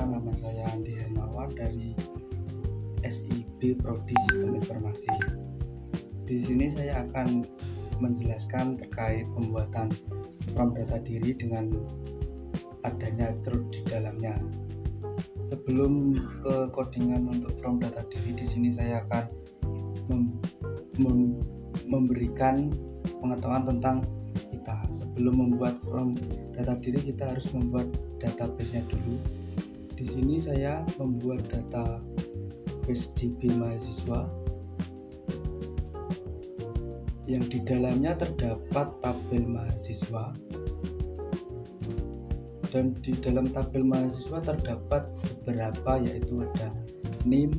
perkenalkan, nama saya Andi Hermawan dari SIB Prodi Sistem Informasi. Di sini saya akan menjelaskan terkait pembuatan form data diri dengan adanya cerut di dalamnya. Sebelum ke codingan untuk form data diri, di sini saya akan memberikan pengetahuan tentang kita. Sebelum membuat form data diri, kita harus membuat database-nya dulu. Di sini saya membuat database DB mahasiswa yang di dalamnya terdapat tabel mahasiswa, dan di dalam tabel mahasiswa terdapat beberapa, yaitu ada NIM,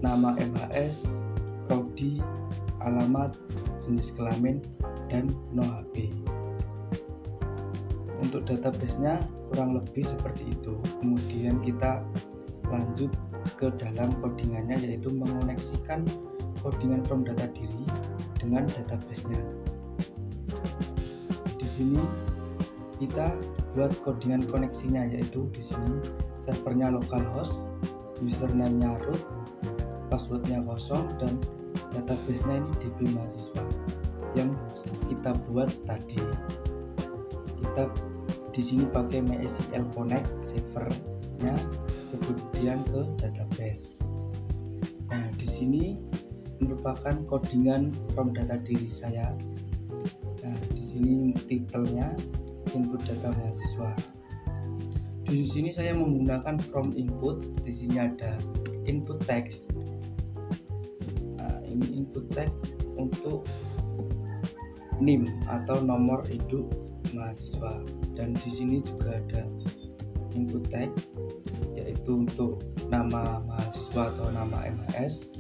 nama MHS, prodi, alamat, jenis kelamin, dan no HP. Untuk database-nya kurang lebih seperti itu. Kemudian kita lanjut ke dalam codingannya, yaitu mengoneksikan codingan form data diri dengan database-nya. Di sini kita buat codingan koneksinya, yaitu di sini servernya localhost, username-nya root, passwordnya kosong, dan database-nya ini DB mahasiswa yang kita buat tadi. Kita di sini pakai MySQL Connect servernya, kemudian ke database. Nah, di sini merupakan codingan form data diri saya. Nah, di sini titelnya input data mahasiswa. Di sini saya menggunakan form input. Di sini ada input text. Nah, ini input text untuk NIM atau nomor induk mahasiswa, dan di sini juga ada input text yaitu untuk nama mahasiswa atau nama MHS.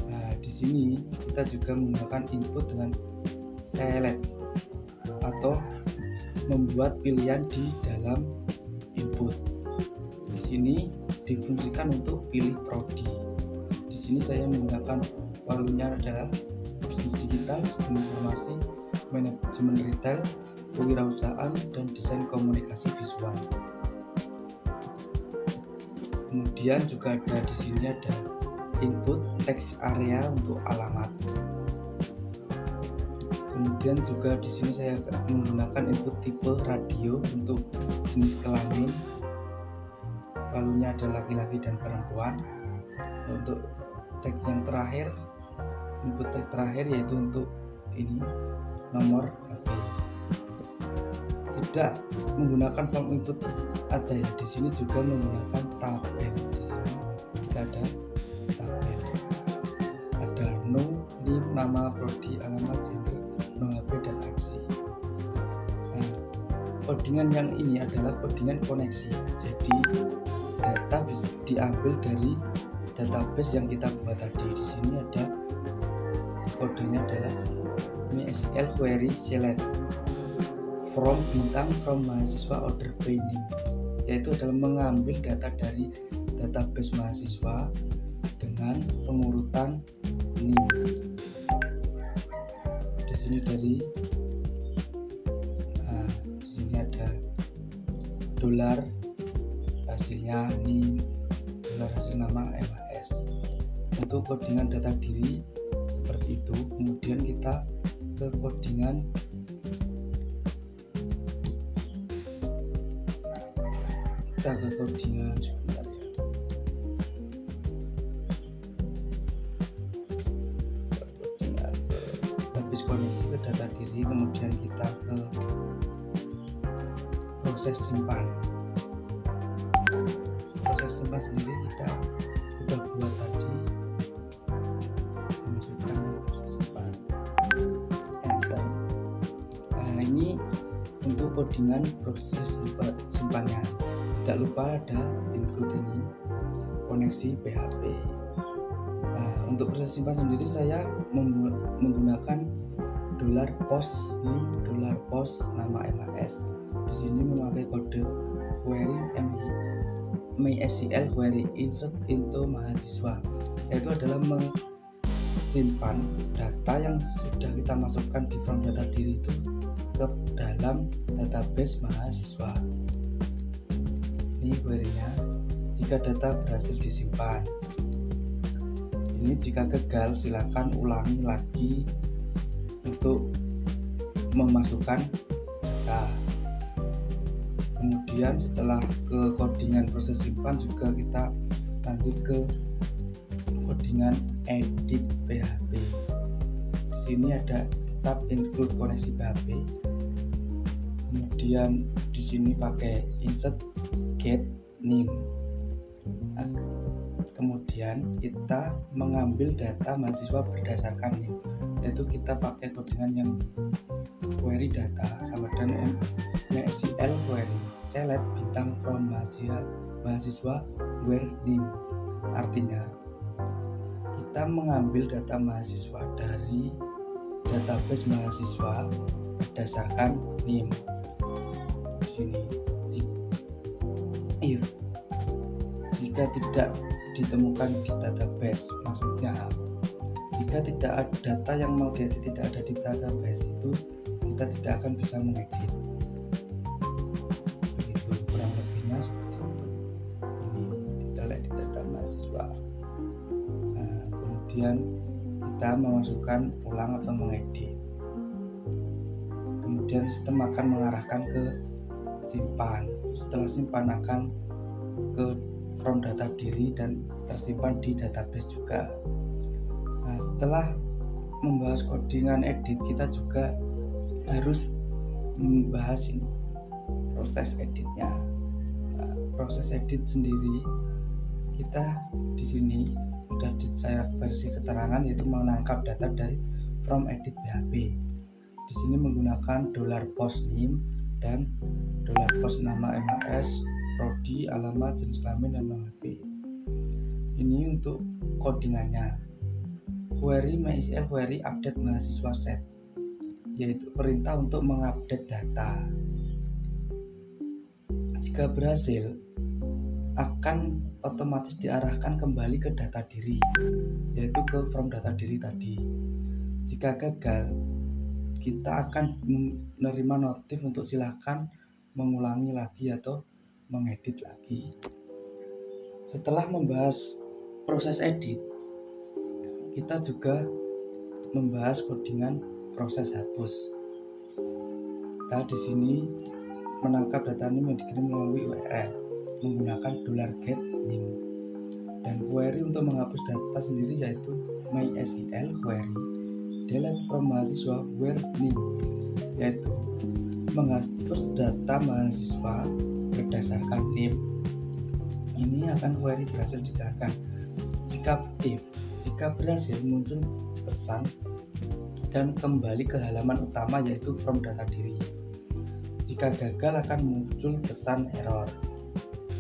Nah, di sini kita juga menggunakan input dengan select atau membuat pilihan di dalam input. Di sini difungsikan untuk pilih prodi. Di sini saya menggunakan palunya adalah bisnis digital, sistem informasi, manajemen retail, kewirausahaan, dan desain komunikasi visual. Kemudian juga ada di sini ada input text area untuk alamat. Kemudian juga di sini saya menggunakan input tipe radio untuk jenis kelamin, palunya ada laki-laki dan perempuan. Untuk teks yang terakhir, input teks terakhir yaitu untuk ini nomor HP. Tidak menggunakan form input aja ya, di sini juga menggunakan tabel. Di sini kita ada tabel, ada no, NIM, nama, prodi, alamat, gender, no HP, dan aksi. Nah, codingan yang ini adalah codingan koneksi. Jadi data bisa diambil dari database yang kita buat tadi. Di sini ada kodenya adalah MySQL query select from bintang from mahasiswa order by name, yaitu adalah mengambil data dari database mahasiswa dengan pengurutan NIM. Di sini di sini ada dolar, hasilnya NIM, dolar hasil nama MHS. Untuk codingan data diri seperti itu. Kemudian kita ke codingan sebentar ya. Habis koneksi ke data diri, kemudian kita ke proses simpan. Proses simpan sendiri kita sudah buat tadi. Masukkan proses simpan, enter. Nah, ini untuk codingan proses simpannya. Tidak lupa ada include ini koneksi PHP. Nah, untuk proses simpan sendiri saya menggunakan $post NIM, $post nama MHS. Di sini memakai kode query MySQL query insert into mahasiswa, yaitu adalah simpan data yang sudah kita masukkan di form data diri itu ke dalam database mahasiswa. Ini query-nya. Jika data berhasil disimpan. Ini jika gagal, silakan ulangi lagi untuk memasukkan data. Kemudian setelah ke codingan proses simpan juga kita lanjut ke codingan edit PHP. Di sini ada tetap include koneksi PHP. Kemudian di sini pakai insert get name. Kemudian kita mengambil data mahasiswa berdasarkan name, yaitu kita pakai codingan yang query data sama dengan MySQL query select bintang from mahasiswa where name. Artinya kita mengambil data mahasiswa dari database mahasiswa berdasarkan name. Di sini if jika tidak ditemukan di database, maksudnya jika tidak ada data yang mau diedit tidak ada di database, itu kita tidak akan bisa mengedit. Begitu kurang lebihnya seperti itu. Ini kita lihat di data mahasiswa. Nah, kemudian kita memasukkan ulang atau mengedit. Kemudian sistem akan mengarahkan ke simpan. Setelah simpan akan ke from data diri dan tersimpan di database juga. Nah, setelah membahas codingan edit, kita juga harus membahas ini proses editnya. Nah, proses edit sendiri kita di sini sudah saya versi keterangan, yaitu menangkap data dari from edit PHP. Di sini menggunakan $post name dan $post nama MAS, prodi, alamat, jenis kelamin, dan nomor HP. Ini untuk codingannya. Query MySQL query update mahasiswa set, yaitu perintah untuk mengupdate data. Jika berhasil, akan otomatis diarahkan kembali ke data diri, yaitu ke from data diri tadi. Jika gagal, kita akan menerima notif untuk silakan mengulangi lagi atau mengedit lagi. Setelah membahas proses edit, kita juga membahas codingan proses hapus. Kita di sini menangkap data name yang dikirim melalui URL menggunakan $get name. Dan query untuk menghapus data sendiri yaitu MySQL query delete from mahasiswa where name, yaitu menghapus data mahasiswa berdasarkan name. Ini akan query berhasil dijalankan jika berhasil muncul pesan dan kembali ke halaman utama yaitu from data diri. Jika gagal akan muncul pesan error.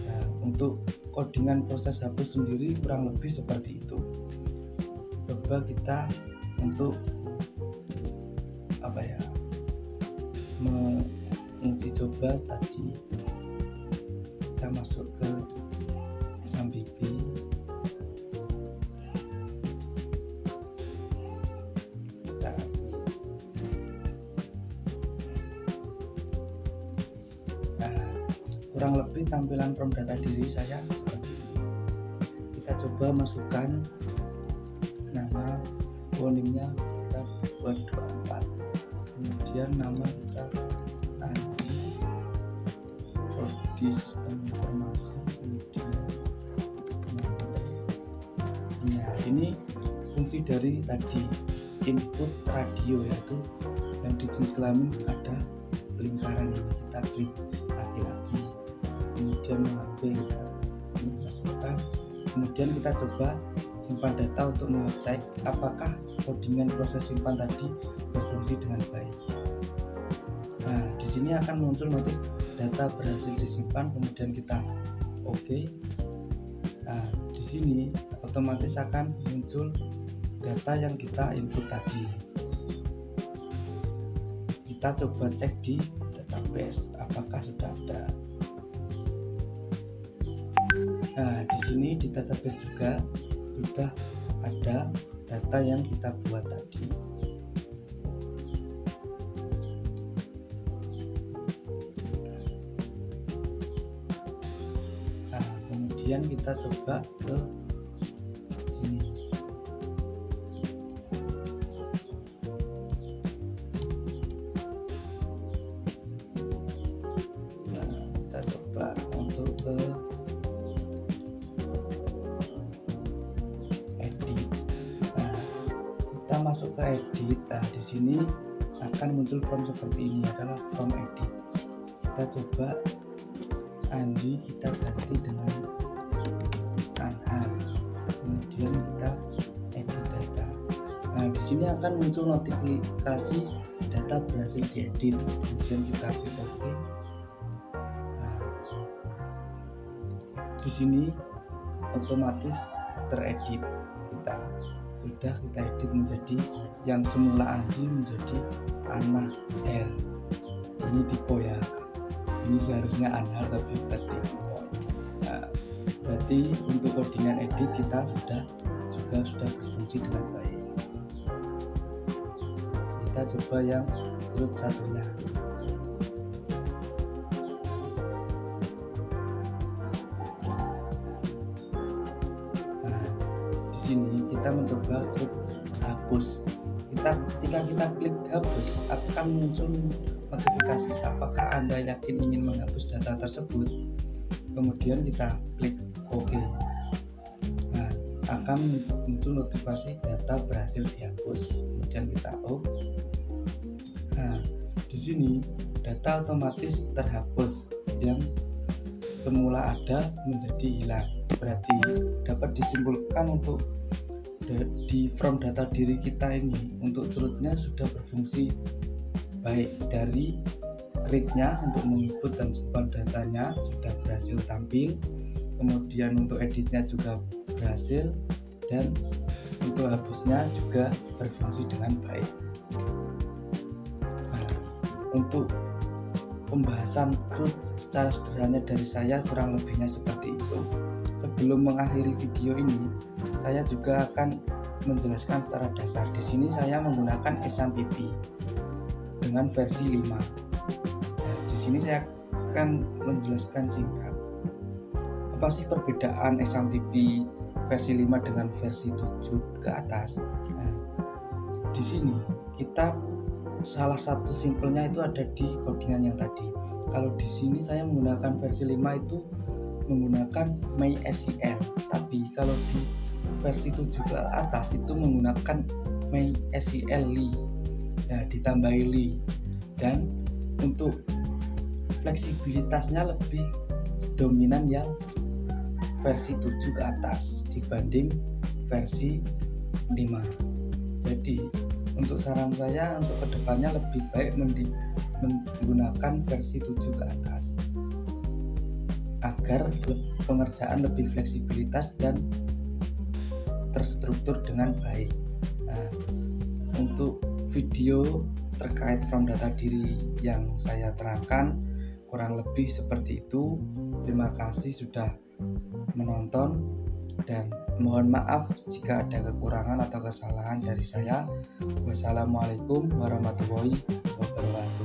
Nah, untuk codingan proses hapus sendiri kurang lebih seperti itu. Coba kita untuk menguji coba tadi, kita masuk ke SMBP. Kurang lebih tampilan from data diri saya seperti ini. Kita coba masukkan nama, phoneme-nya kita buat 24, kemudian nama kita Andi, prodi sistem informasi, kemudian ini fungsi dari tadi input radio, yaitu yang di jenis kelamin ada lingkaran ini, kita klik laki-laki, kemudian HP kita masukkan, kemudian kita coba simpan data untuk mengecek apakah codingan proses simpan tadi berfungsi dengan baik. Nah, di sini akan muncul notif data berhasil disimpan, kemudian kita oke. Nah, di sini otomatis akan muncul data yang kita input tadi. Kita coba cek di database apakah sudah ada. Nah, di sini di database juga sudah ada data yang kita buat tadi. kemudian kita coba ke sini. Nah, kita coba untuk ke edit. Nah, kita masuk ke edit. Nah, di sini akan muncul form seperti ini, adalah form edit. Kita coba Andi, kita ganti dengan Anhar, kemudian kita edit data. Nah, di sini akan muncul notifikasi data berhasil diedit, kemudian kita klik OK. Nah, di sini otomatis teredit, kita edit menjadi yang semula Andi menjadi Anah R. Ini Tipo ya, ini seharusnya Anhar tapi tadi Tipo. Nah, berarti untuk codingan edit kita sudah berfungsi dengan baik. Kita coba yang root satunya. Nah, di sini kita mencoba klik hapus. Ketika kita klik hapus, akan muncul notifikasi apakah Anda yakin ingin menghapus data tersebut. Kemudian kita klik OK. Nah, akan muncul notifikasi data berhasil dihapus. Kemudian kita OK. Nah, di sini data otomatis terhapus, yang semula ada menjadi hilang. Berarti dapat disimpulkan untuk di from data diri kita ini, untuk rootnya sudah berfungsi baik. Dari create-nya untuk menginput dan simpan datanya sudah berhasil tampil, kemudian untuk editnya juga berhasil, dan untuk hapusnya juga berfungsi dengan baik. Nah, untuk pembahasan root secara sederhana dari saya kurang lebihnya seperti itu. Sebelum mengakhiri video ini, saya juga akan menjelaskan secara dasar. Di sini saya menggunakan XAMPP dengan versi 5. Nah, di sini saya akan menjelaskan singkat. Apa sih perbedaan XAMPP versi 5 dengan versi 7 ke atas? Nah, di sini kita salah satu simpelnya itu ada di codingan yang tadi. Kalau di sini saya menggunakan versi 5 itu menggunakan MySQL, tapi kalau di versi 7 ke atas itu menggunakan MySQL Li. Nah, ditambahi Li, dan untuk fleksibilitasnya lebih dominan yang versi 7 ke atas dibanding versi 5. Jadi untuk saran saya untuk kedepannya lebih baik menggunakan versi 7 ke atas agar pengerjaan lebih fleksibilitas dan terstruktur dengan baik. Nah, untuk video terkait from data diri yang saya terangkan kurang lebih seperti itu. Terima kasih sudah menonton, dan mohon maaf jika ada kekurangan atau kesalahan dari saya. Wassalamualaikum warahmatullahi wabarakatuh.